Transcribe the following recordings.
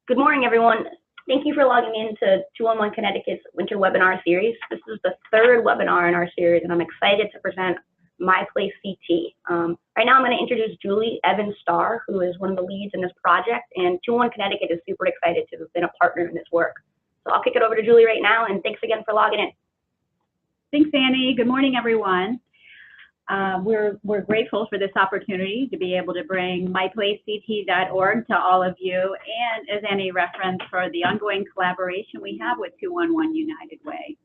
Good morning, everyone. Thank you for logging in to 211 Connecticut's Winter Webinar Series. This is the third webinar in our series, and I'm excited to present My Place CT. Right now, I'm going to introduce Julie Evans-Starr, who is one of the leads in this project, and 211 Connecticut is super excited to have been a partner in this work. So I'll kick it over to Julie right now, and thanks again for logging in. Thanks, Annie. Good morning, everyone. We're grateful for this opportunity to be able to bring myplacect.org to all of you, and as Annie referenced, for the ongoing collaboration we have with 211 United Way.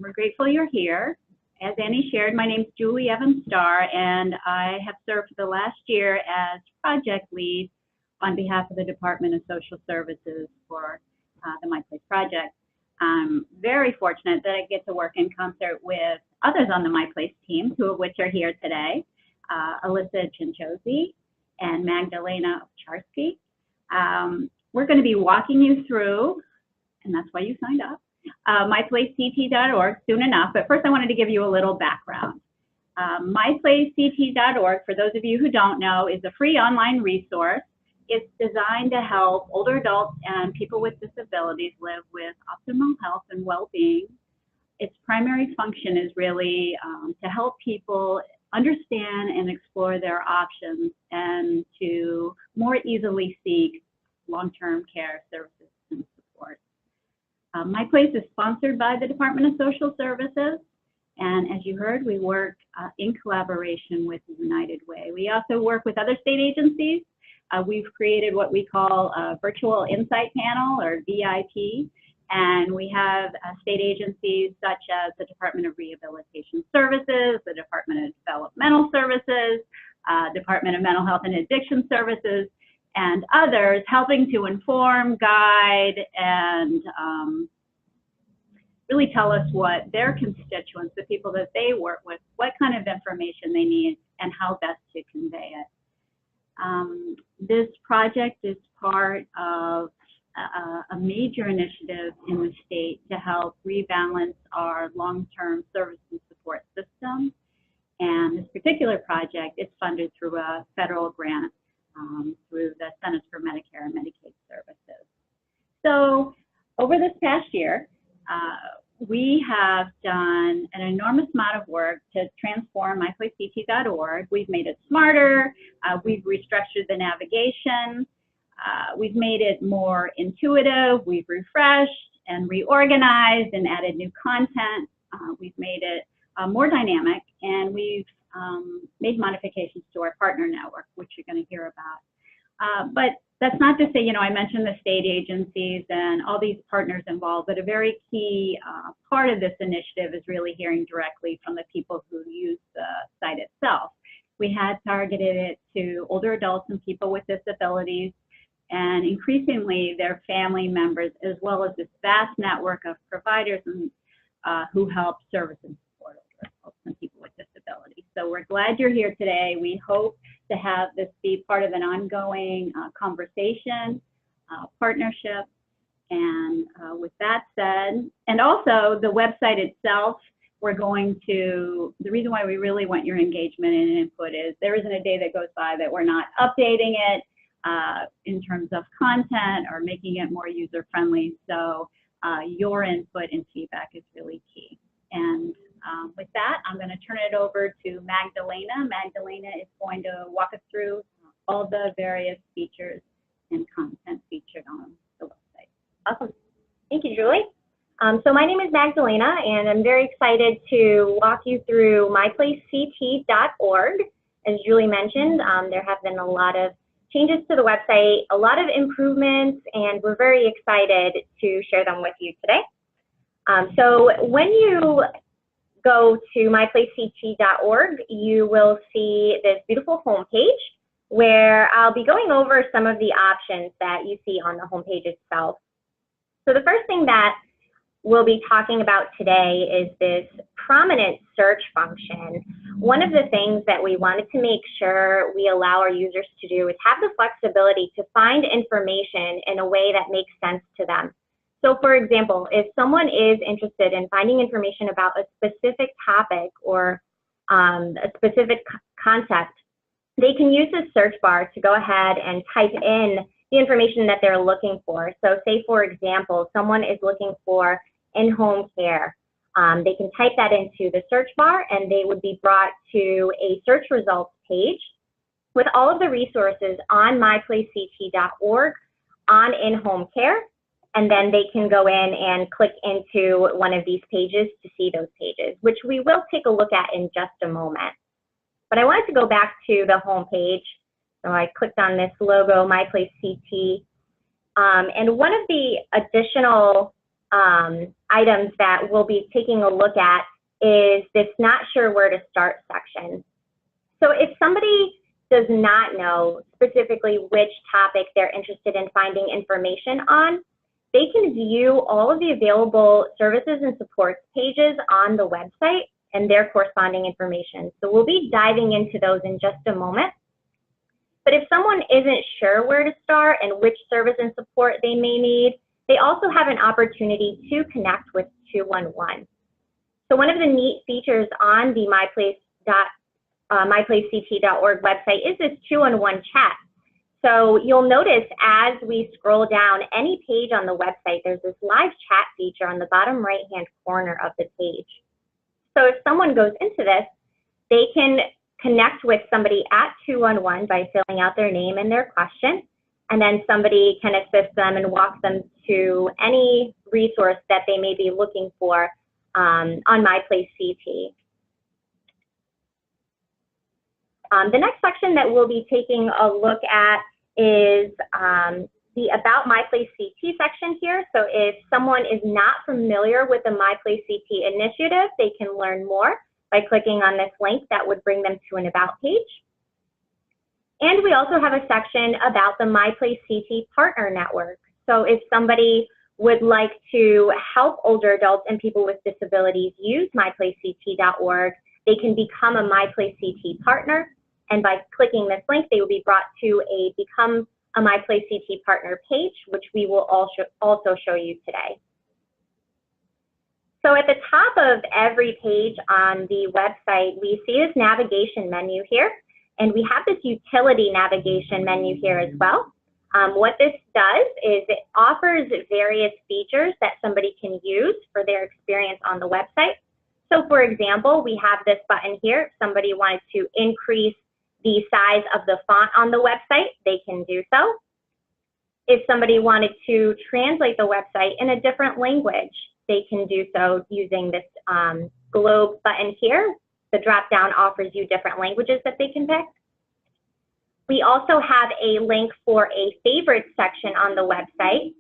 We're grateful you're here. As Annie shared, my name is Julie Evans-Starr, and I have served the last year as project lead on behalf of the Department of Social Services for the My Place project. I'm very fortunate that I get to work in concert with others on the My Place team, two of which are here today, Alyssa Chinchosi and Magdalena Ovcharski. We're going to be walking you through, and that's why you signed up, myplacect.org soon enough. But first I wanted to give you a little background. myplacect.org, for those of you who don't know, is a free online resource. It's designed to help older adults and people with disabilities live with optimal health and well-being. Its primary function is really to help people understand and explore their options and to more easily seek long-term care services and support. My Place is sponsored by the Department of Social Services, and as you heard, we work in collaboration with United Way. We also work with other state agencies. We've created what we call a Virtual Insight Panel, or VIP, and we have state agencies such as the Department of Rehabilitation Services, the Department of Developmental Services, Department of Mental Health and Addiction Services, and others, helping to inform, guide, and really tell us what their constituents, the people that they work with, what kind of information they need and how best to convey it. This project is part of a major initiative in the state to help rebalance our long-term service and support system. And this particular project is funded through a federal grant through the Centers for Medicare and Medicaid Services. So over this past year, we have done an enormous amount of work to transform myplacect.org. We've made it smarter, we've restructured the navigation, we've made it more intuitive, we've refreshed and reorganized and added new content, we've made it more dynamic, and we've made modifications to our partner network, which you're going to hear about. But that's not to say, I mentioned the state agencies and all these partners involved, but a very key part of this initiative is really hearing directly from the people who use the site itself. We had targeted it to older adults and people with disabilities, and increasingly their family members, as well as this vast network of providers and, who help service and support older adults and people with disabilities. So we're glad you're here today. We hope to have this be part of an ongoing conversation, partnership, and with that said, and also the website itself, we're going to, the reason why we really want your engagement and input is there isn't a day that goes by that we're not updating it in terms of content or making it more user-friendly. So your input and feedback is really key. And with that, I'm going to turn it over to Magdalena. Magdalena is going to walk us through all the various features and content featured on the website. Awesome. Thank you, Julie. So my name is Magdalena, and I'm very excited to walk you through myplacect.org. As Julie mentioned, there have been a lot of changes to the website, a lot of improvements, and we're very excited to share them with you today. So when you go to myplacect.org, you will see this beautiful homepage where I'll be going over some of the options that you see on the homepage itself. So the first thing that we'll be talking about today is this prominent search function. One of the things that we wanted to make sure we allow our users to do is have the flexibility to find information in a way that makes sense to them. So for example, if someone is interested in finding information about a specific topic or a specific concept, they can use the search bar to go ahead and type in the information that they're looking for. So say, for example, someone is looking for in-home care. They can type that into the search bar and they would be brought to a search results page with all of the resources on myplacect.org on in-home care. And then they can go in and click into one of these pages to see those pages, which we will take a look at in just a moment. But I wanted to go back to the home page. So I clicked on this logo, MyPlaceCT. And one of the additional items that we'll be taking a look at is this not sure where to start section. So if somebody does not know specifically which topic they're interested in finding information on, they can view all of the available services and supports pages on the website and their corresponding information. So we'll be diving into those in just a moment. But if someone isn't sure where to start and which service and support they may need, they also have an opportunity to connect with 211. So one of the neat features on the myplacect.org website is this 211 chat. So you'll notice as we scroll down any page on the website, there's this live chat feature on the bottom right-hand corner of the page. So if someone goes into this, they can connect with somebody at 211 by filling out their name and their question, and then somebody can assist them and walk them to any resource that they may be looking for on MyPlaceCT. The next section that we'll be taking a look at is the About MyPlaceCT section here. So if someone is not familiar with the MyPlaceCT initiative, they can learn more by clicking on this link that would bring them to an About page. And we also have a section about the MyPlaceCT Partner Network. So if somebody would like to help older adults and people with disabilities use myplacect.org, they can become a MyPlaceCT partner. And by clicking this link, they will be brought to a Become a MyPlaceCT Partner page, which we will also show you today. So at the top of every page on the website, we see this navigation menu here, and we have this utility navigation menu here as well. What this does is it offers various features that somebody can use for their experience on the website. So for example, we have this button here. If somebody wanted to increase the size of the font on the website, they can do so. If somebody wanted to translate the website in a different language, they can do so using this globe button here. The drop-down offers you different languages that they can pick. We also have a link for a favorites section on the website.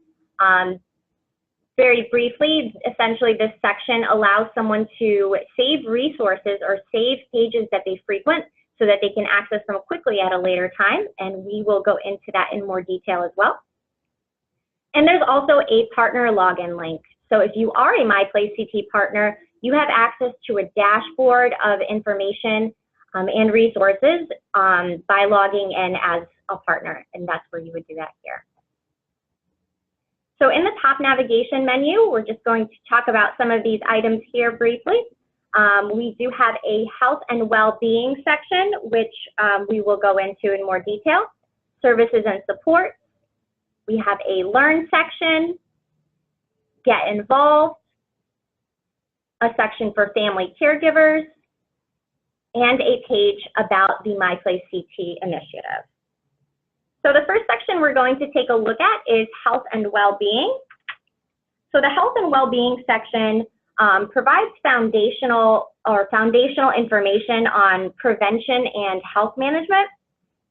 Very briefly, essentially this section allows someone to save resources or save pages that they frequent so that they can access them quickly at a later time, and we will go into that in more detail as well. And there's also a partner login link. So if you are a MyPlaceCT partner, you have access to a dashboard of information and resources by logging in as a partner, and that's where you would do that here. So in the top navigation menu, we're just going to talk about some of these items here briefly. We do have a health and well-being section, which we will go into in more detail. Services and support. We have a learn section, get involved, a section for family caregivers, and a page about the MyPlaceCT initiative. So the first section we're going to take a look at is health and well-being. So the health and well-being section provides foundational information on prevention and health management,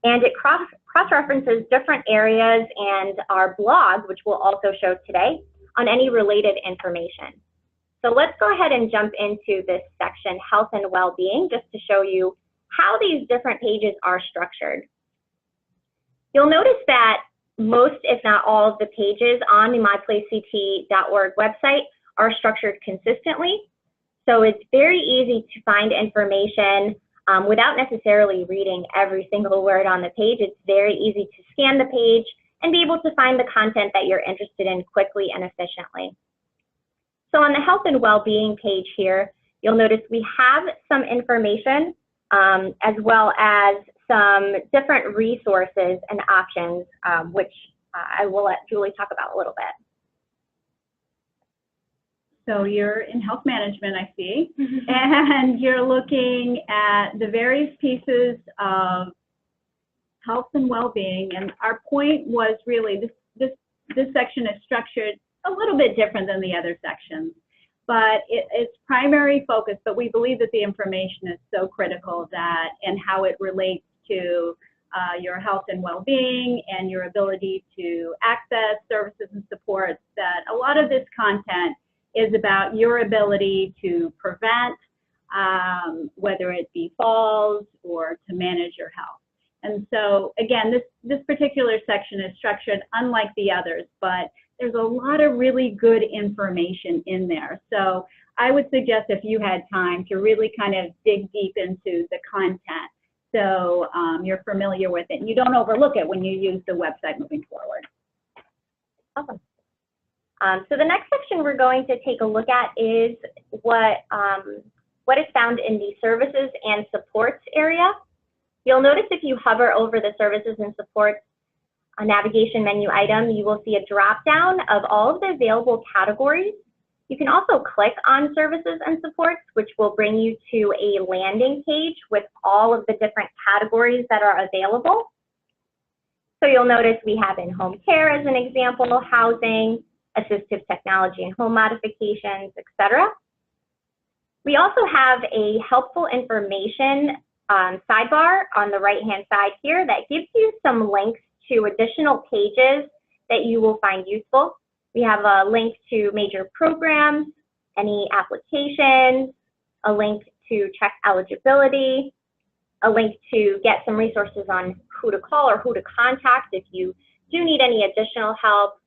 and it cross-references different areas and our blog, which we'll also show today, on any related information. So let's go ahead and jump into this section, health and well-being, just to show you how these different pages are structured. You'll notice that most, if not all, of the pages on the myplacect.org website are structured consistently. So it's very easy to find information without necessarily reading every single word on the page. It's very easy to scan the page and be able to find the content that you're interested in quickly and efficiently. So on the health and well-being page here, you'll notice we have some information as well as some different resources and options, which I will let Julie talk about a little bit. So you're in health management, I see, and you're looking at the various pieces of health and well-being. And our point was really this section is structured a little bit different than the other sections, but it's primary focus. But we believe that the information is so critical that, and how it relates to your health and well-being and your ability to access services and supports, that a lot of this content is about your ability to prevent, whether it be falls or to manage your health. And so again, this particular section is structured unlike the others, but there's a lot of really good information in there. So I would suggest, if you had time, to really kind of dig deep into the content, so you're familiar with it and you don't overlook it when you use the website moving forward. Awesome. So the next section we're going to take a look at is what is found in the services and supports area. You'll notice if you hover over the services and supports navigation menu item, you will see a drop down of all of the available categories. You can also click on services and supports, which will bring you to a landing page with all of the different categories that are available. So you'll notice we have in-home care as an example, housing, assistive technology and home modifications, etc. We also have a helpful information sidebar on the right-hand side here that gives you some links to additional pages that you will find useful. We have a link to major programs, any applications, a link to check eligibility, a link to get some resources on who to call or who to contact if you do need any additional help.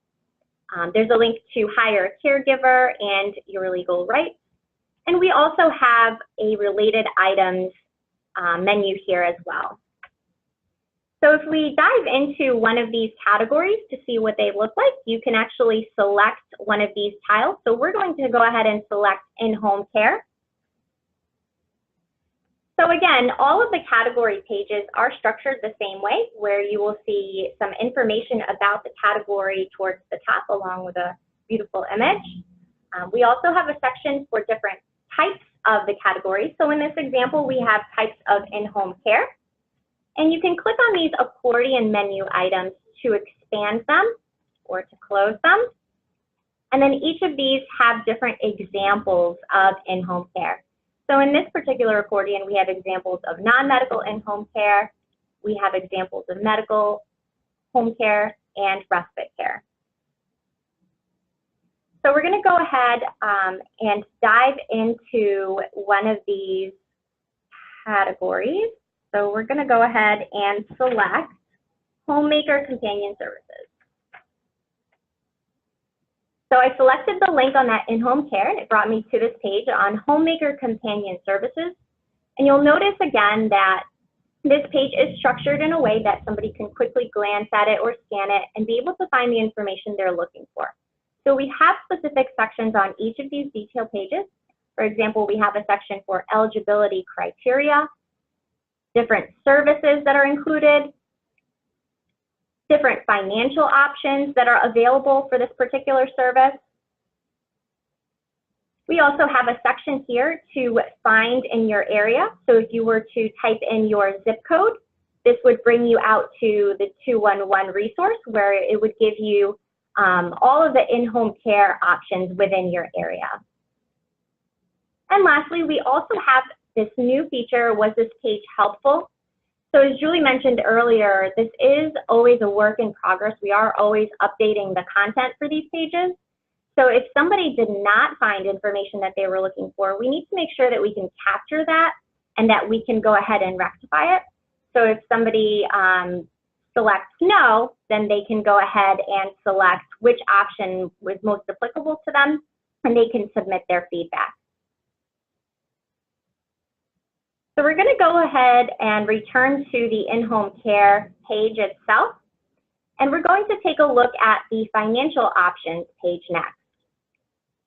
There's a link to hire a caregiver and your legal rights. And we also have a related items menu here as well. So if we dive into one of these categories to see what they look like, you can actually select one of these tiles. So we're going to go ahead and select in-home care. So again, all of the category pages are structured the same way, where you will see some information about the category towards the top along with a beautiful image. We also have a section for different types of the categories. So in this example, we have types of in-home care. And you can click on these accordion menu items to expand them or to close them. And then each of these have different examples of in-home care. So in this particular accordion, we have examples of non-medical in-home care. We have examples of medical home care and respite care. So we're going to go ahead and dive into one of these categories. So we're going to go ahead and select Homemaker Companion Services. So I selected the link on that in-home care, and it brought me to this page on Homemaker Companion Services. And you'll notice again that this page is structured in a way that somebody can quickly glance at it or scan it and be able to find the information they're looking for. So we have specific sections on each of these detail pages. For example, we have a section for eligibility criteria, different services that are included, different financial options that are available for this particular service. We also have a section here to find in your area. So if you were to type in your zip code, this would bring you out to the 211 resource, where it would give you all of the in-home care options within your area. And lastly, we also have this new feature, was this page helpful? So as Julie mentioned earlier, this is always a work in progress. We are always updating the content for these pages. So if somebody did not find information that they were looking for, we need to make sure that we can capture that and that we can go ahead and rectify it. So if somebody selects no, then they can go ahead and select which option was most applicable to them, and they can submit their feedback. So we're going to go ahead and return to the in-home care page itself, and we're going to take a look at the financial options page next.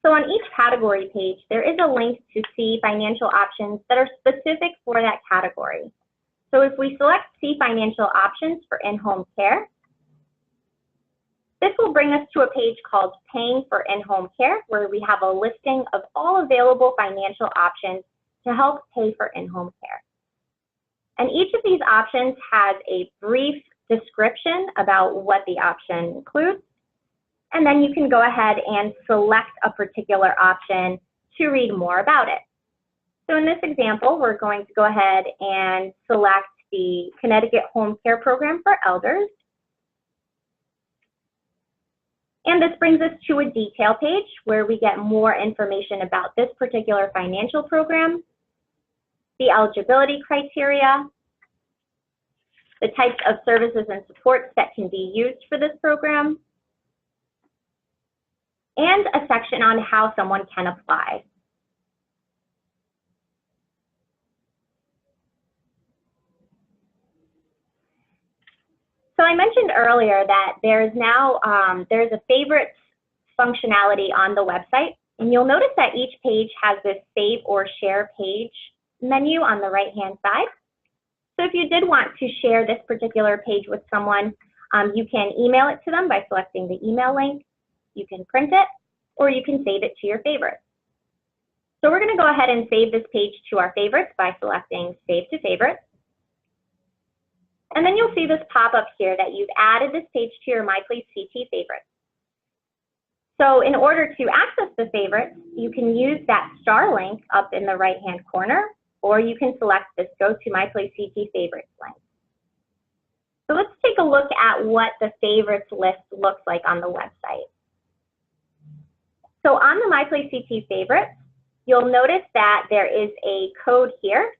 So on each category page, there is a link to see financial options that are specific for that category. So if we select See Financial Options for in-home care, This will bring us to a page called Paying for In-Home Care, where we have a listing of all available financial options to help pay for in-home care. And each of these options has a brief description about what the option includes, and then you can go ahead and select a particular option to read more about it. So in this example, we're going to go ahead and select the Connecticut Home Care Program for Elders. And this brings us to a detail page where we get more information about this particular financial program, the eligibility criteria, the types of services and supports that can be used for this program, and a section on how someone can apply. So I mentioned earlier that there's now there's a favorites functionality on the website, and you'll notice that each page has this save or share page menu on the right-hand side. So if you did want to share this particular page with someone, you can email it to them by selecting the email link, you can print it, or you can save it to your favorites. So we're going to go ahead and save this page to our favorites by selecting Save to Favorites. And then you'll see this pop up here that you've added this page to your MyPlace CT favorites. So in order to access the favorites, you can use that star link up in the right-hand corner, or you can select this Go to MyPlace CT favorites link. So let's take a look at what the favorites list looks like on the website. So on the MyPlace CT favorites, you'll notice that there is a code here.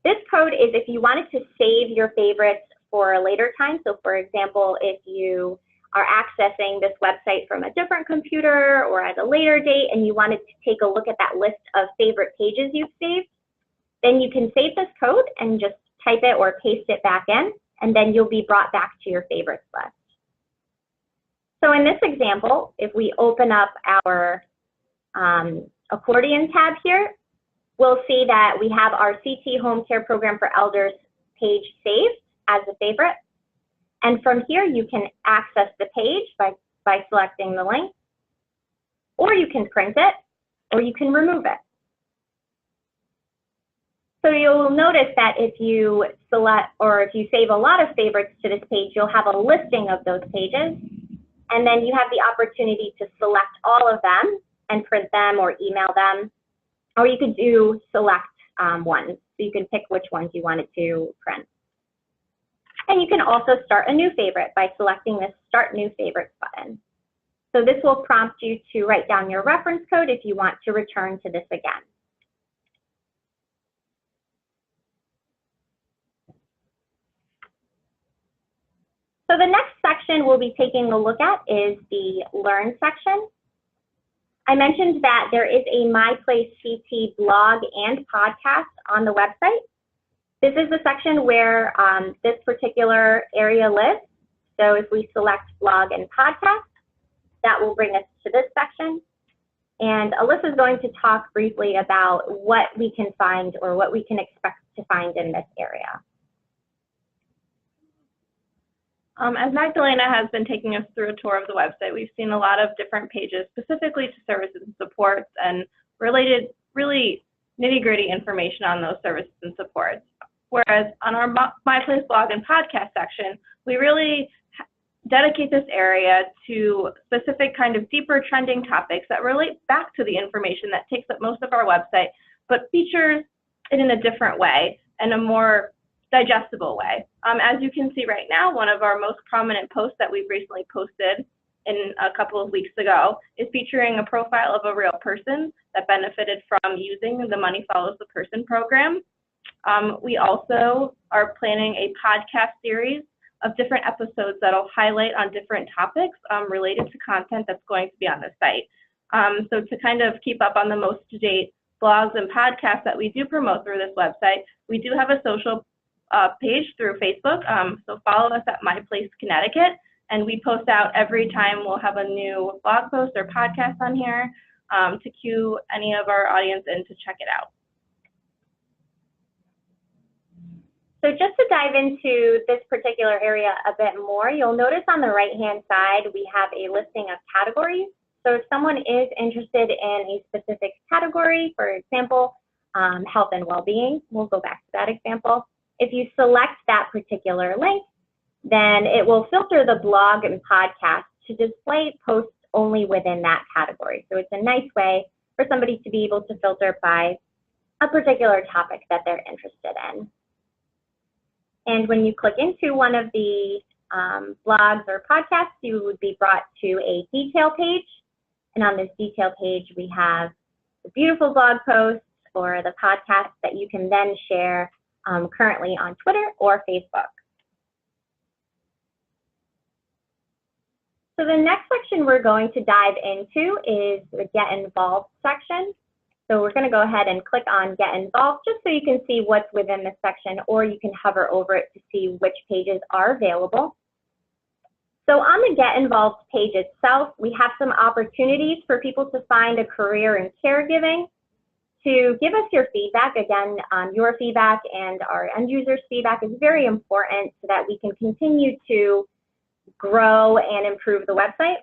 This code is if you wanted to save your favorites for a later time. So for example, if you are accessing this website from a different computer or at a later date and you wanted to take a look at that list of favorite pages you've saved, then you can save this code and just type it or paste it back in, and then you'll be brought back to your favorites list. So in this example, if we open up our accordion tab here, we'll see that we have our CT Home Care Program for Elders page saved as a favorite. And from here, you can access the page by selecting the link, or you can print it, or you can remove it. So you'll notice that if you select, or if you save a lot of favorites to this page, you'll have a listing of those pages, and then you have the opportunity to select all of them and print them or email them, or you could do select ones, so you can pick which ones you wanted to print. And you can also start a new favorite by selecting this Start New Favorites button. So this will prompt you to write down your reference code if you want to return to this again. So the next section we'll be taking a look at is the Learn section. I mentioned that there is a MyPlace CT blog and podcast on the website. This is the section where this particular area lives. So if we select blog and podcast, that will bring us to this section. And Alyssa is going to talk briefly about what we can find or what we can expect to find in this area. As Magdalena has been taking us through a tour of the website, we've seen a lot of different pages specifically to services and supports and related, really nitty-gritty information on those services and supports. Whereas on our MyPlace blog and podcast section, we really dedicate this area to specific kind of deeper trending topics that relate back to the information that takes up most of our website, but features it in a different way and a more digestible way. As you can see right now, one of our most prominent posts that we've recently posted in a couple of weeks ago is featuring a profile of a real person that benefited from using the Money Follows the Person program. We also are planning a podcast series of different episodes that'll highlight on different topics related to content that's going to be on the site. So to kind of keep up on the most to-date blogs and podcasts that we do promote through this website, we do have a social page through Facebook, so follow us at MyPlace Connecticut, and we post out every time we'll have a new blog post or podcast on here to cue any of our audience in to check it out. So just to dive into this particular area a bit more, you'll notice on the right-hand side, we have a listing of categories. So if someone is interested in a specific category, for example, health and well-being, we'll go back to that example. If you select that particular link, then it will filter the blog and podcast to display posts only within that category. So it's a nice way for somebody to be able to filter by a particular topic that they're interested in. And when you click into one of the blogs or podcasts, you would be brought to a detail page. And on this detail page, we have the beautiful blog posts or the podcasts that you can then share currently on Twitter or Facebook. So the next section we're going to dive into is the Get Involved section. So we're going to go ahead and click on Get Involved just so you can see what's within this section, or you can hover over it to see which pages are available. So on the Get Involved page itself, we have some opportunities for people to find a career in caregiving, to give us your feedback. Again, your feedback and our end users' feedback is very important so that we can continue to grow and improve the website.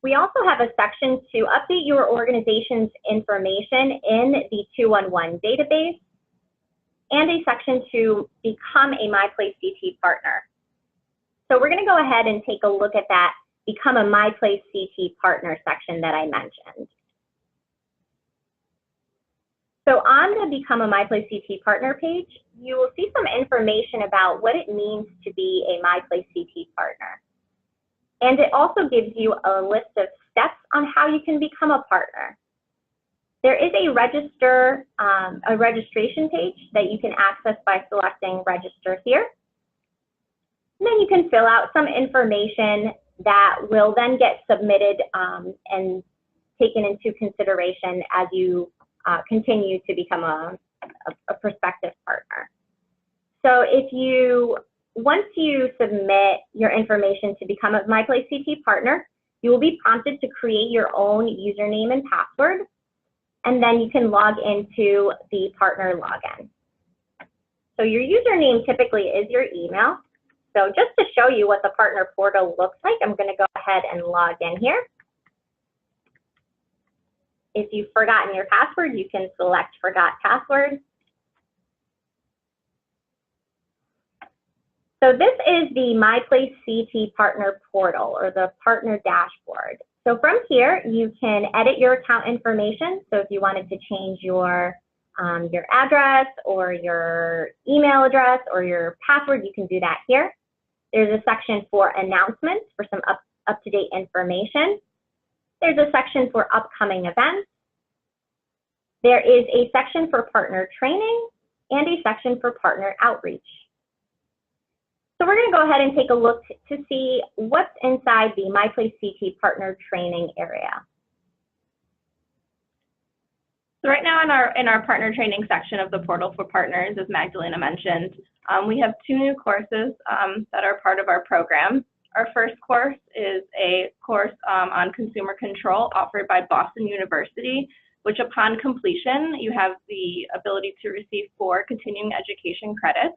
We also have a section to update your organization's information in the 211 database, and a section to become a MyPlaceCT partner. So we're going to go ahead and take a look at that Become a MyPlaceCT partner section that I mentioned. So on the Become a MyPlaceCT partner page, you will see some information about what it means to be a MyPlaceCT partner. And it also gives you a list of steps on how you can become a partner. There is a registration page that you can access by selecting Register here. And then you can fill out some information that will then get submitted and taken into consideration as you continue to become a prospective partner. So once you submit your information to become a MyPlaceCT partner, you will be prompted to create your own username and password, and then you can log into the partner login. So your username typically is your email. So just to show you what the partner portal looks like, I'm going to go ahead and log in here. If you've forgotten your password, you can select Forgot Password. So this is the MyPlaceCT partner portal, or the partner dashboard. So from here, you can edit your account information. So if you wanted to change your address or your email address or your password, you can do that here. There's a section for announcements for some up-to-date information. There's a section for upcoming events. There is a section for partner training and a section for partner outreach. So we're going to go ahead and take a look to see what's inside the MyPlaceCT partner training area. So right now in our partner training section of the portal for partners, as Magdalena mentioned, we have 2 new courses that are part of our program. Our first course is a course on consumer control offered by Boston University, which upon completion, you have the ability to receive 4 continuing education credits.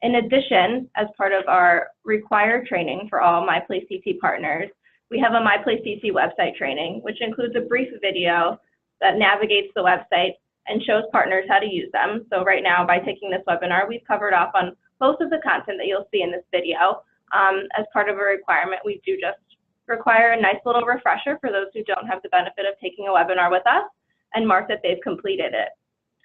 In addition, as part of our required training for all MyPlaceCT partners, we have a MyPlaceCT website training, which includes a brief video that navigates the website and shows partners how to use them. So right now, by taking this webinar, we've covered off on most of the content that you'll see in this video. As part of a requirement, we do just require a nice little refresher for those who don't have the benefit of taking a webinar with us and mark that they've completed it.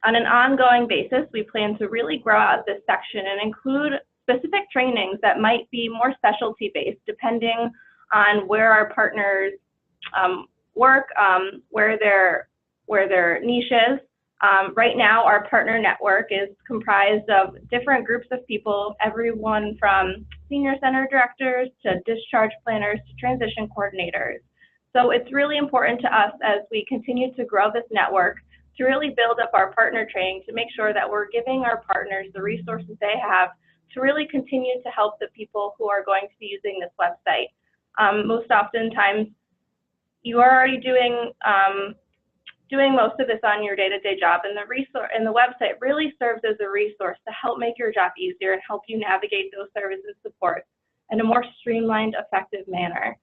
On an ongoing basis, we plan to really grow out this section and include specific trainings that might be more specialty-based, depending on where our partners work, where their niche is. Right now, our partner network is comprised of different groups of people, everyone from senior center directors to discharge planners to transition coordinators. So it's really important to us as we continue to grow this network to really build up our partner training to make sure that we're giving our partners the resources they have to really continue to help the people who are going to be using this website. Most oftentimes, you are already doing doing most of this on your day-to-day job, and the website really serves as a resource to help make your job easier and help you navigate those services and supports in a more streamlined, effective manner.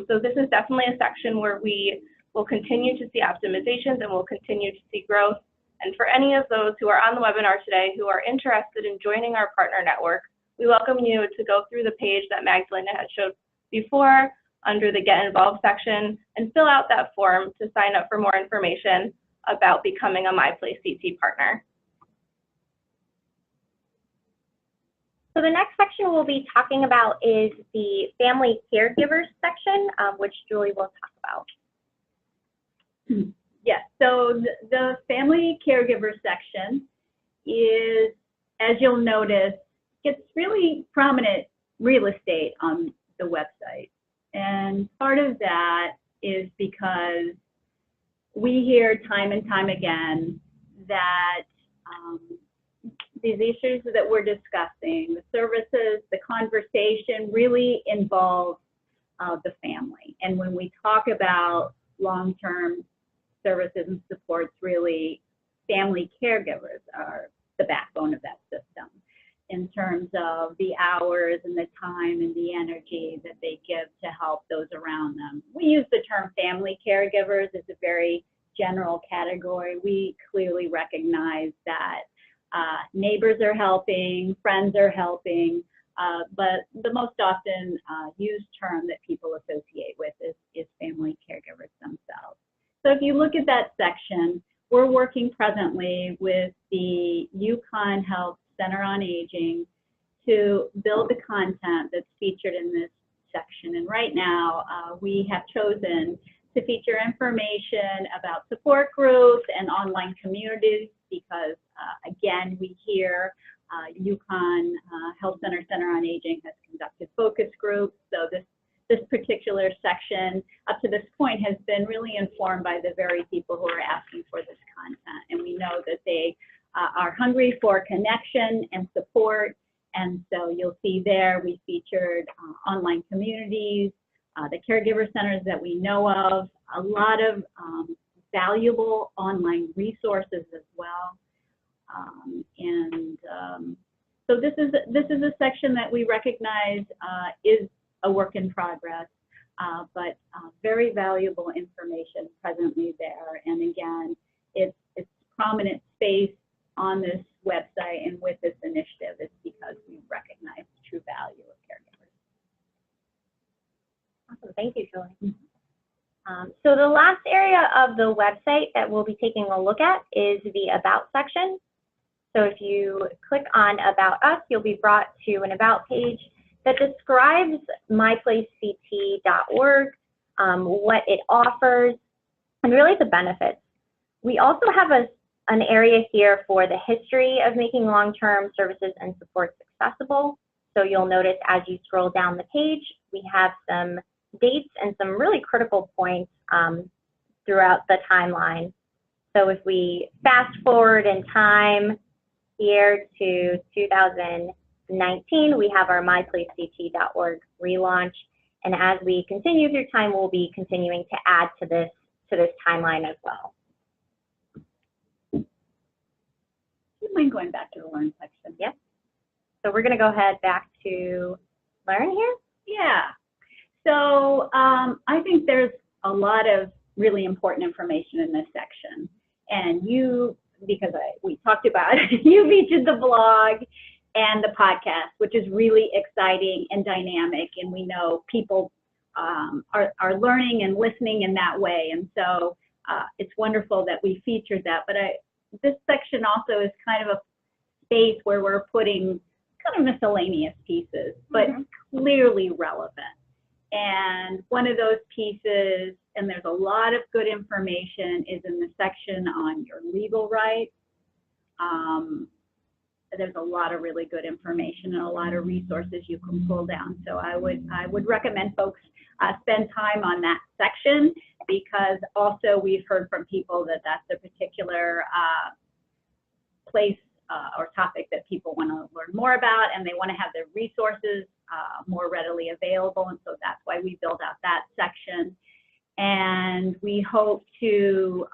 So this is definitely a section where we will continue to see optimizations and we'll continue to see growth. And for any of those who are on the webinar today who are interested in joining our partner network, we welcome you to go through the page that Magdalena had showed before under the Get Involved section and fill out that form to sign up for more information about becoming a MyPlaceCT partner. So the next section we'll be talking about is the Family Caregivers section, which Julie will talk about. Yes, so the Family Caregiver section is, as you'll notice, gets really prominent real estate on the website. And part of that is because we hear time and time again that these issues that we're discussing, the services, the conversation really involves the family. And when we talk about long-term services and supports, really family caregivers are the backbone of that system in terms of the hours and the time and the energy that they give to help those around them. We use the term family caregivers as a very general category. We clearly recognize that neighbors are helping, friends are helping, but the most often used term that people associate with is family caregivers themselves. So if you look at that section, we're working presently with the Yukon Health Center on Aging to build the content that's featured in this section. And right now, we have chosen to feature information about support groups and online communities because, again, we hear Yukon Health Center on Aging has conducted focus groups. So this particular section up to this point has been really informed by the very people who are asking for this content. And we know that they are hungry for connection and support. And so you'll see there we featured online communities, the caregiver centers that we know of, a lot of valuable online resources as well. So this is a section that we recognize is a work in progress, but very valuable information presently there. And again, it's prominent space on this website and with this initiative is because we recognize the true value of caregivers. Awesome, thank you, Julie. So the last area of the website that we'll be taking a look at is the About section. So if you click on About Us, you'll be brought to an About page that describes myplacect.org, what it offers, and really the benefits. We also have an area here for the history of making long-term services and supports accessible. So you'll notice as you scroll down the page, we have some dates and some really critical points throughout the timeline. So if we fast forward in time here to 2019, we have our myplacect.org relaunch. And as we continue through time, we'll be continuing to add to this timeline as well. Do you mind going back to the Learn section? Yep. So we're going to go ahead back to Learn here. Yeah. So I think there's a lot of really important information in this section. And you, because we talked about it, you featured the blog and the podcast, which is really exciting and dynamic. And we know people are learning and listening in that way. And so it's wonderful that we featured that. But this section also is kind of a space where we're putting kind of miscellaneous pieces, but clearly relevant. And one of those pieces, and there's a lot of good information, is in the section on your legal rights. There's a lot of really good information and a lot of resources you can pull down. So I would recommend folks spend time on that section, because also we've heard from people that that's a particular place or topic that people want to learn more about, and they want to have their resources more readily available. And so that's why we build out that section. And we hope to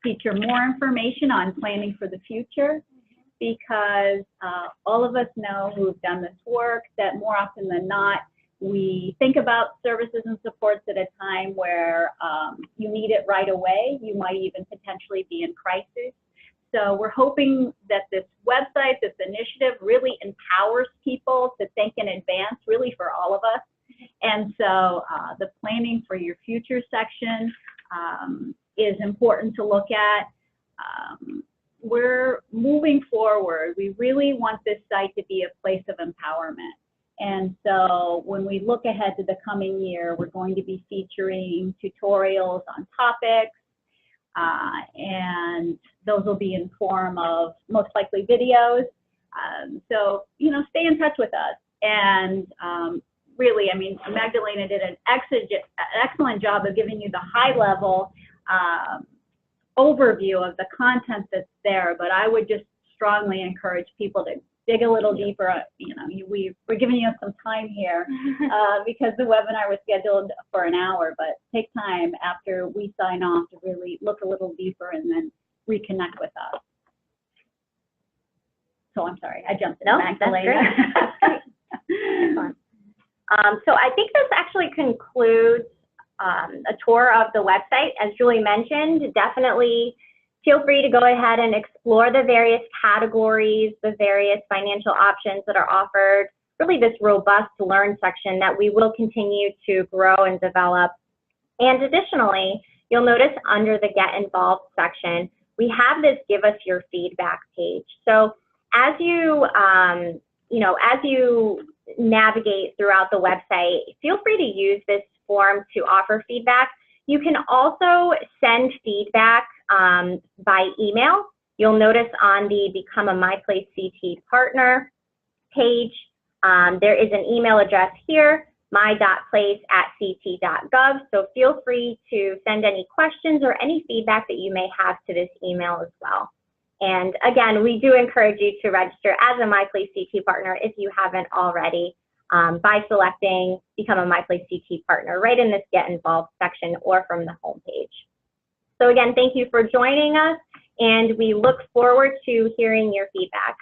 feature more information on planning for the future, because all of us know who've done this work that more often than not, we think about services and supports at a time where you need it right away. You might even potentially be in crisis. So we're hoping that this website, this initiative really empowers people to think in advance, really for all of us. And so the planning for your future section is important to look at. We're moving forward. We really want this site to be a place of empowerment. And so when we look ahead to the coming year, we're going to be featuring tutorials on topics, and those will be in form of most likely videos. So, you know, stay in touch with us. And really, I mean, Magdalena did an excellent job of giving you the high level overview of the content that's there, but I would just strongly encourage people to dig a little deeper. You know, we're giving you some time here because the webinar was scheduled for an hour, but take time after we sign off to really look a little deeper and then reconnect with us. So I'm sorry, I jumped in. Magdalena. So I think this actually concludes a tour of the website. As Julie mentioned, definitely feel free to go ahead and explore the various categories, the various financial options that are offered, really this robust Learn section that we will continue to grow and develop. And additionally, you'll notice under the Get Involved section, we have this Give Us Your Feedback page. So as you, as you navigate throughout the website, feel free to use this form to offer feedback. You can also send feedback by email. You'll notice on the Become a MyPlace CT Partner page, there is an email address here, my.place@ct.gov. So feel free to send any questions or any feedback that you may have to this email as well. And again, we do encourage you to register as a MyPlace CT Partner if you haven't already, by selecting Become a MyPlace CT Partner right in this Get Involved section or from the homepage. So again, thank you for joining us, and we look forward to hearing your feedback.